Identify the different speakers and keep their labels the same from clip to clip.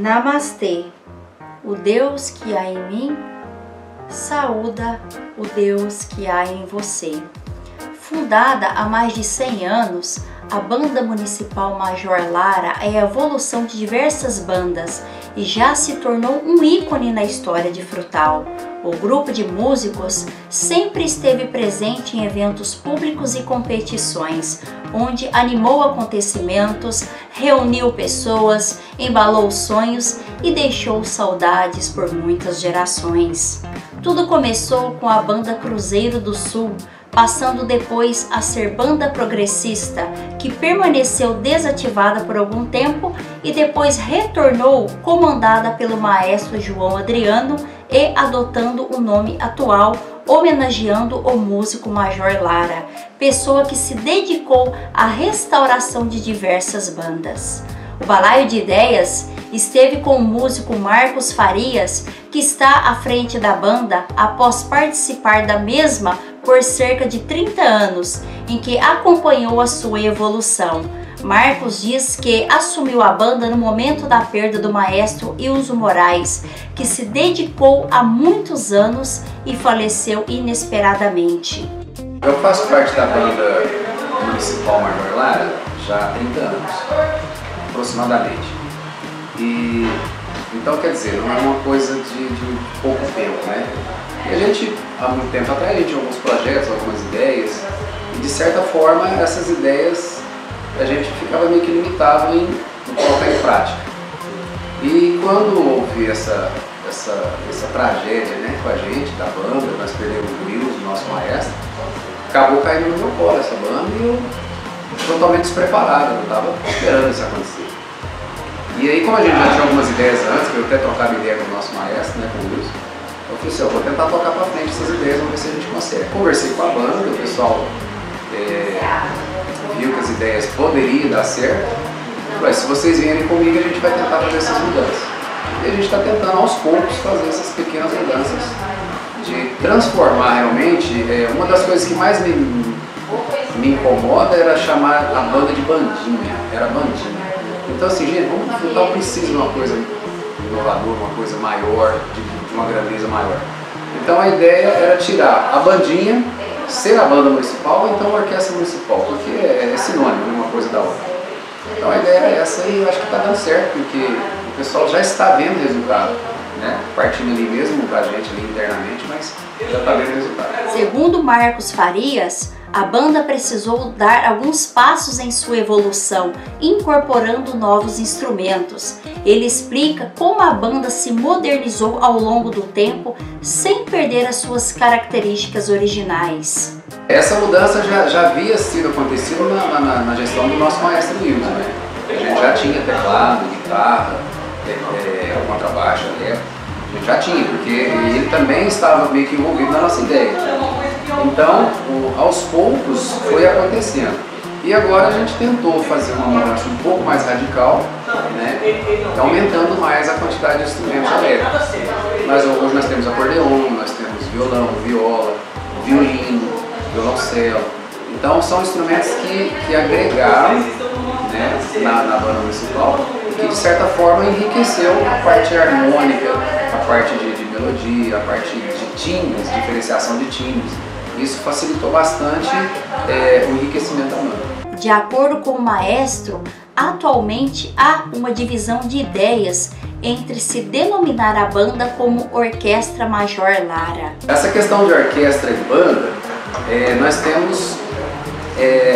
Speaker 1: Namastê, o Deus que há em mim saúda o Deus que há em você. Fundada há mais de 100 anos, a Banda Municipal Major Lara é a evolução de diversas bandas e já se tornou um ícone na história de Frutal. O grupo de músicos sempre esteve presente em eventos públicos e competições, onde animou acontecimentos, reuniu pessoas, embalou sonhos e deixou saudades por muitas gerações. Tudo começou com a banda Cruzeiro do Sul, passando depois a ser banda progressista, que permaneceu desativada por algum tempo e depois retornou comandada pelo maestro João Adriano e adotando o nome atual, homenageando o músico Major Lara, pessoa que se dedicou à restauração de diversas bandas. O Balaio de Ideias esteve com o músico Marcos Farias, que está à frente da banda após participar da mesma por cerca de 30 anos, em que acompanhou a sua evolução. Marcos diz que assumiu a banda no momento da perda do maestro Ilso Moraes, que se dedicou há muitos anos e faleceu inesperadamente.
Speaker 2: Eu faço parte da Banda Municipal Major Lara já há 30 anos, aproximadamente. E então, quer dizer, não é uma coisa de pouco tempo, né? E a gente, há muito tempo atrás, a gente tinha alguns projetos, algumas ideias, e de certa forma essas ideias a gente ficava meio que limitado em colocar em prática. E quando houve essa tragédia, né, com a gente, da banda, nós perdemos o Wilson, nosso maestro, acabou caindo no meu colo essa banda e eu totalmente despreparado, não estava esperando isso acontecer. E aí, como a gente já tinha algumas ideias antes, que eu até trocava ideia com o nosso maestro, né, com o Wilson, eu falei assim, eu vou tentar tocar para frente essas ideias, vamos ver se a gente consegue. Conversei com a banda, o pessoal viu que as ideias poderiam dar certo. Falei, se vocês vierem comigo, a gente vai tentar fazer essas mudanças. E a gente está tentando aos poucos fazer essas pequenas mudanças, de transformar realmente. Uma das coisas que mais me incomoda era chamar a banda de bandinha, era bandinha. Então assim, gente, vamos Frutal precisa de uma coisa inovadora, uma coisa maior, de uma grandeza maior. Então a ideia era tirar a bandinha, ser a banda municipal, ou então a orquestra municipal, porque é sinônimo de uma coisa da outra. Então a ideia era essa e eu acho que está dando certo, porque o pessoal já está vendo o resultado, né? Partindo ali mesmo da gente ali internamente, mas já está vendo o resultado.
Speaker 1: Segundo Marcos Farias, a banda precisou dar alguns passos em sua evolução, incorporando novos instrumentos. Ele explica como a banda se modernizou ao longo do tempo, sem perder as suas características originais.
Speaker 2: Essa mudança já havia sido acontecida na gestão do nosso maestro Wilson, né? A gente já tinha teclado, guitarra, contrabaixo, a gente já tinha, porque ele também estava meio que envolvido na nossa ideia. Então, aos poucos foi acontecendo. E agora a gente tentou fazer uma mudança um pouco mais radical, né? Aumentando mais a quantidade de instrumentos elétricos. Mas hoje nós temos acordeon, nós temos violão, viola, violino, violoncelo. Então são instrumentos que agregaram, né, na banda municipal e que de certa forma enriqueceu a parte harmônica, a parte de melodia, a parte de timbres, diferenciação de timbres. Isso facilitou bastante o enriquecimento da banda.
Speaker 1: De acordo com o maestro, atualmente há uma divisão de ideias entre se denominar a banda como Orquestra Major Lara.
Speaker 2: Essa questão de orquestra e banda, nós temos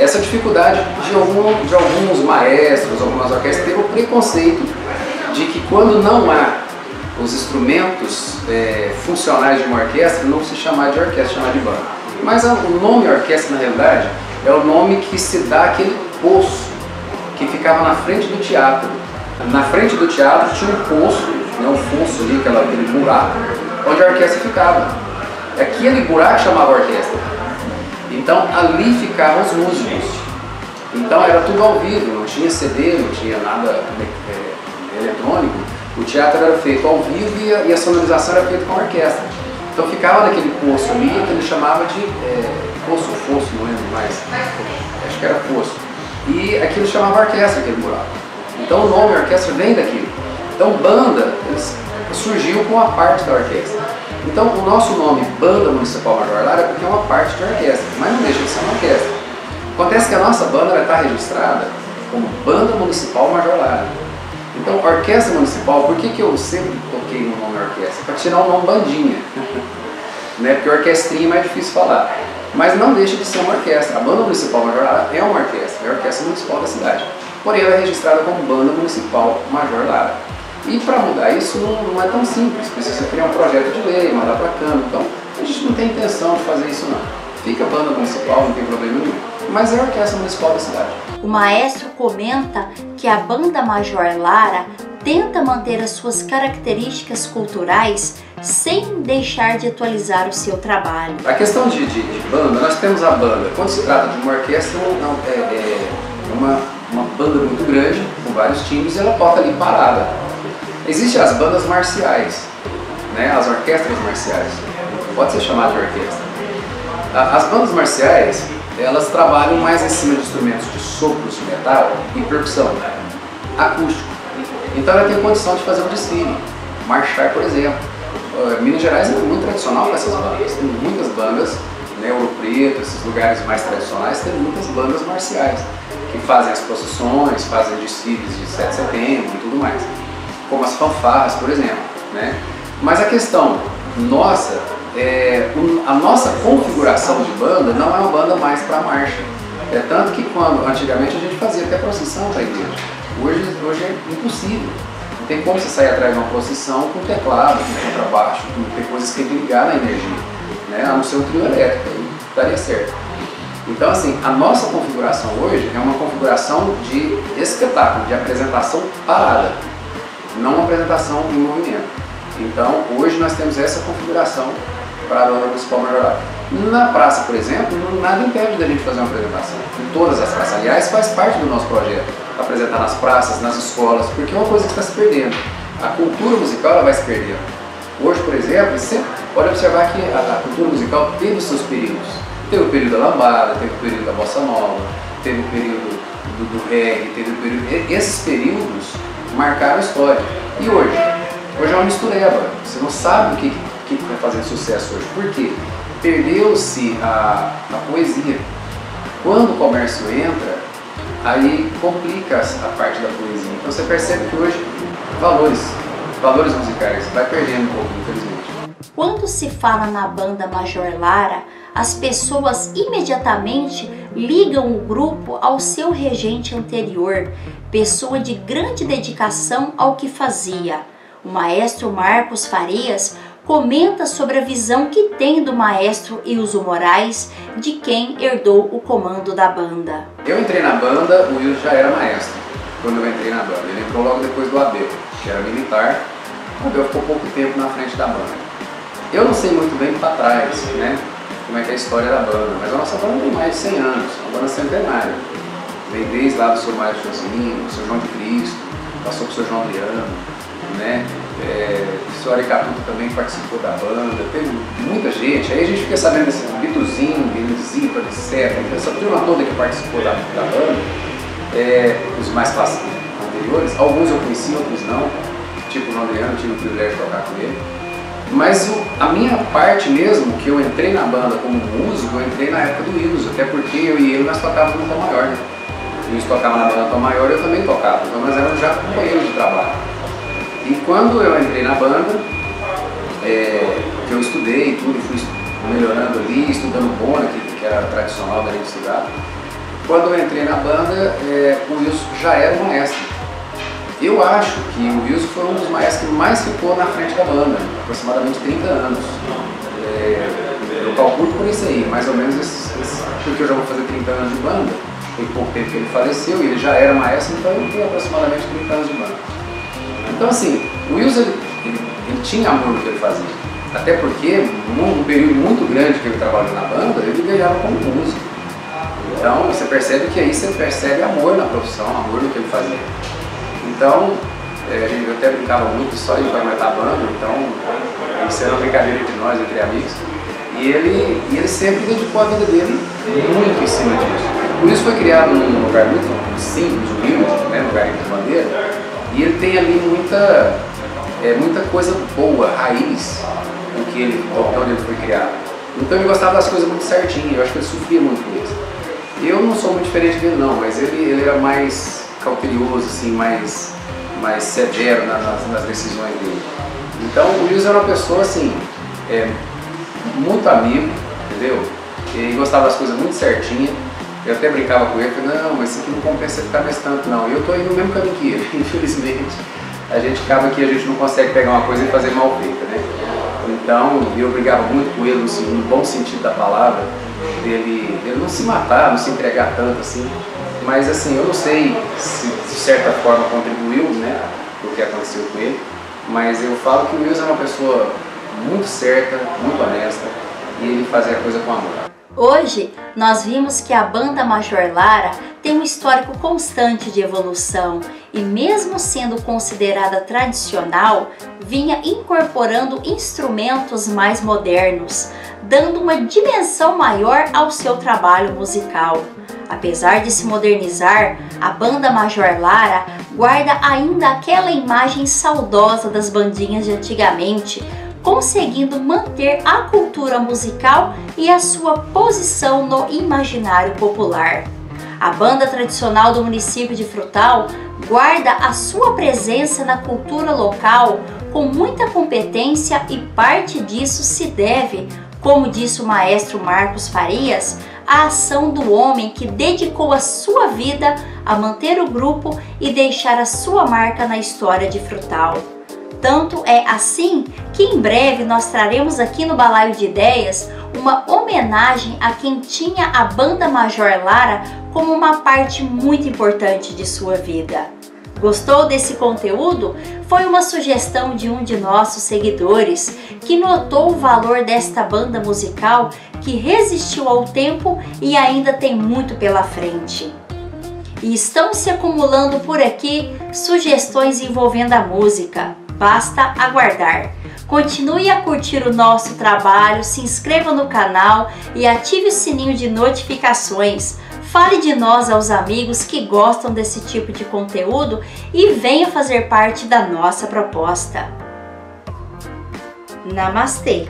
Speaker 2: essa dificuldade de alguns maestros, algumas orquestras terem o preconceito de que quando não há os instrumentos funcionais de uma orquestra, não se chamar de orquestra, chamar de banda. Mas o nome orquestra, na realidade, é o nome que se dá àquele poço que ficava na frente do teatro. Na frente do teatro tinha um poço, né, um fosso ali, aquele buraco, onde a orquestra ficava. Aquele buraco chamava orquestra. Então ali ficavam os músicos. Então era tudo ao vivo, não tinha CD, não tinha nada eletrônico. O teatro era feito ao vivo e a sonorização era feita com a orquestra. Então ficava naquele poço ali, que ele chamava de fosso, não lembro mais, acho que era fosso. E aquilo chamava orquestra, aquele buraco. Então o nome orquestra vem daquilo. Então banda surgiu com a parte da orquestra. Então o nosso nome Banda Municipal Major Lara é porque é uma parte de orquestra, mas não deixa de ser uma orquestra. Acontece que a nossa banda está registrada como Banda Municipal Major Lara. Então, Orquestra Municipal, por que eu sempre toquei no nome orquestra? Para tirar o nome bandinha, né? Porque orquestrinha é mais difícil falar. Mas não deixa de ser uma orquestra. A Banda Municipal Major Lara é uma orquestra, é a Orquestra Municipal da cidade. Porém, ela é registrada como Banda Municipal Major Lara. E para mudar isso não é tão simples, precisa criar um projeto de lei, mandar para a Câmara. Então, a gente não tem intenção de fazer isso não. Fica Banda Municipal, não tem problema nenhum. Mas é a Orquestra Municipal da cidade.
Speaker 1: O maestro comenta que a Banda Major Lara tenta manter as suas características culturais sem deixar de atualizar o seu trabalho.
Speaker 2: A questão de banda, nós temos a banda, quando se trata de uma orquestra, é uma banda muito grande, com vários times, e ela toca ali parada. Existem as bandas marciais, né? As orquestras marciais, pode ser chamada de orquestra. As bandas marciais, elas trabalham mais em cima de instrumentos de sopros de metal e percussão, acústico. Então ela tem condição de fazer um desfile, marchar, por exemplo. Minas Gerais é muito tradicional com essas bandas, tem muitas bandas, né, Ouro Preto, esses lugares mais tradicionais, tem muitas bandas marciais, que fazem as procissões, fazem desfiles de 7 de setembro e tudo mais, como as fanfarras, por exemplo, né? Mas a questão nossa, a nossa configuração de banda não é uma banda mais para marcha. É tanto que antigamente a gente fazia até procissão para a igreja. Hoje é impossível. Não tem como você sair atrás de uma procissão com teclado, com contrabaixo, tem coisas que tem que ligar na energia, né? A não ser um trio elétrico, aí daria certo. Então assim, a nossa configuração hoje é uma configuração de espetáculo, de apresentação parada, não uma apresentação em movimento. Então hoje nós temos essa configuração para a Banda Municipal Major Lara. Na praça, por exemplo, nada impede da gente fazer uma apresentação. Em todas as praças, aliás, faz parte do nosso projeto. Apresentar nas praças, nas escolas, porque é uma coisa que está se perdendo. A cultura musical ela vai se perdendo. Hoje, por exemplo, você pode observar que a cultura musical teve os seus períodos. Teve o período da lambada, teve o período da bossa nova, teve o período do reggae, teve o período... Esses períodos marcaram a história. E hoje? Hoje é uma mistureba. Você não sabe o que vai fazer sucesso hoje. Por quê? Perdeu-se a poesia. Quando o comércio entra, aí complica a parte da poesia. Então você percebe que hoje valores musicais vai perdendo um pouco, infelizmente.
Speaker 1: Quando se fala na Banda Major Lara, as pessoas imediatamente ligam o grupo ao seu regente anterior, pessoa de grande dedicação ao que fazia. O maestro Marcos Farias comenta sobre a visão que tem do maestro Ilso Moraes, de quem herdou o comando da banda.
Speaker 2: Eu entrei na banda, o Ilso já era maestro, quando eu entrei na banda. Ele entrou logo depois do Abel, que era militar. O Abel ficou pouco tempo na frente da banda. Eu não sei muito bem para trás, né, como é que é a história da banda, mas a nossa banda tem mais de 100 anos, uma banda centenária. Vem desde lá do Sr. Mário Chosini, do Sr. João de Cristo, passou para o Sr. João Adriano, né? O Sr. Aricatuto também participou da banda, teve muita gente. Aí a gente fica sabendo desse Bituzinho, Zipa, etc. Essa turma toda que participou da banda, os mais anteriores, alguns eu conheci, outros não. Tipo o Adriano, eu tive o privilégio de tocar com ele. Mas a minha parte mesmo, que eu entrei na banda como músico, eu entrei na época do Ilso, até porque eu e ele nós tocávamos no Tom Maior, né? O Ilso tocava na banda Tom Maior, eu também tocava, então nós éramos já companheiros de trabalho. E quando eu entrei na banda, que eu estudei e tudo, fui melhorando ali, estudando bona, que era tradicional da gente estudar. Quando eu entrei na banda, o Ilso já era um maestro. Eu acho que o Ilso foi um dos maestros que mais ficou na frente da banda, aproximadamente 30 anos. Eu calculo por isso aí, mais ou menos, porque eu já vou fazer 30 anos de banda, tem pouco tempo que ele faleceu e ele já era maestro, então eu tenho aproximadamente 30 anos de banda. Então assim, o Ilso ele tinha amor no que ele fazia, até porque num período muito grande que ele trabalhou na banda, ele ganhava como músico. Então você percebe que aí você percebe amor na profissão, amor no que ele fazia. Então, a gente até brincava muito só de aguentar a banda, então isso era uma brincadeira entre nós, entre amigos. E ele sempre dedicou a vida dele muito em cima disso. Por isso foi criado num lugar muito simples, humilde, né, no Garimpo de Bandeira, E ele tem ali muita coisa boa, raiz, onde ele foi criado. Então ele gostava das coisas muito certinho, eu acho que ele sofria muito com isso. Eu não sou muito diferente dele não, mas ele era mais cautelioso, assim, mais severo nas decisões dele. Então o Wilson era uma pessoa assim, muito amigo, entendeu? E gostava das coisas muito certinho. Eu até brincava com ele, falei, não, mas isso aqui não compensa ficar mais tanto não. E eu estou indo no mesmo caminho que ele, infelizmente. A gente acaba que a gente não consegue pegar uma coisa e fazer mal feita, né? Então eu brigava muito com ele, no bom sentido da palavra, dele não se matar, não se entregar tanto assim. Mas assim, eu não sei se de certa forma contribuiu, né, pro que aconteceu com ele. Mas eu falo que o Wilson é uma pessoa muito certa, muito honesta, e ele fazia a coisa com amor.
Speaker 1: Hoje, nós vimos que a banda Major Lara tem um histórico constante de evolução e, mesmo sendo considerada tradicional, vinha incorporando instrumentos mais modernos, dando uma dimensão maior ao seu trabalho musical. Apesar de se modernizar, a banda Major Lara guarda ainda aquela imagem saudosa das bandinhas de antigamente, conseguindo manter a cultura musical e a sua posição no imaginário popular. A banda tradicional do município de Frutal guarda a sua presença na cultura local com muita competência e parte disso se deve, como disse o maestro Marcos Farias, à ação do homem que dedicou a sua vida a manter o grupo e deixar a sua marca na história de Frutal. Tanto é assim que em breve nós traremos aqui no Balaio de Ideias uma homenagem a quem tinha a banda Major Lara como uma parte muito importante de sua vida. Gostou desse conteúdo? Foi uma sugestão de um de nossos seguidores que notou o valor desta banda musical que resistiu ao tempo e ainda tem muito pela frente. E estão se acumulando por aqui sugestões envolvendo a música. Basta aguardar. Continue a curtir o nosso trabalho, se inscreva no canal e ative o sininho de notificações. Fale de nós aos amigos que gostam desse tipo de conteúdo e venha fazer parte da nossa proposta. Namastê!